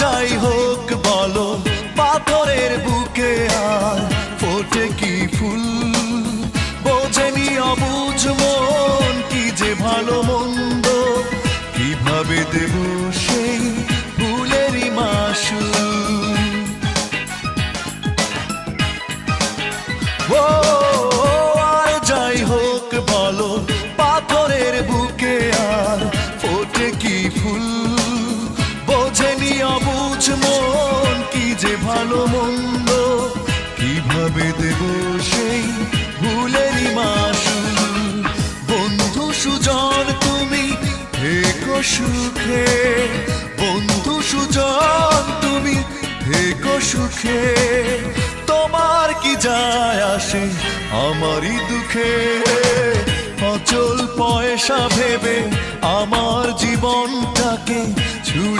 যাই হোক বলো পাথরের বুকে আর ফোটে কি ফুল, বোঝেনি অবুঝ মন কি যে ভালো মন্দ, কিভাবে দেব সেই ভুলেরই মাসুল। ও আর যাই হোক বলো পাথরের বুকে আর ফোটে কি ফুল, বোঝেনি অবুঝ মন কি যে ভালো মন্দ, কিভাবে দেব সেই ভুলেরই মাসুল। বন্ধু সুজন তুমি থেকো সুখে, বন্ধু সুজন তুমি থেকো সুখে, তোমার কি যায় আসে আমারই দুঃখে। অচল পয়সা ভেবে আমার জীবনটাকে ছুড়ে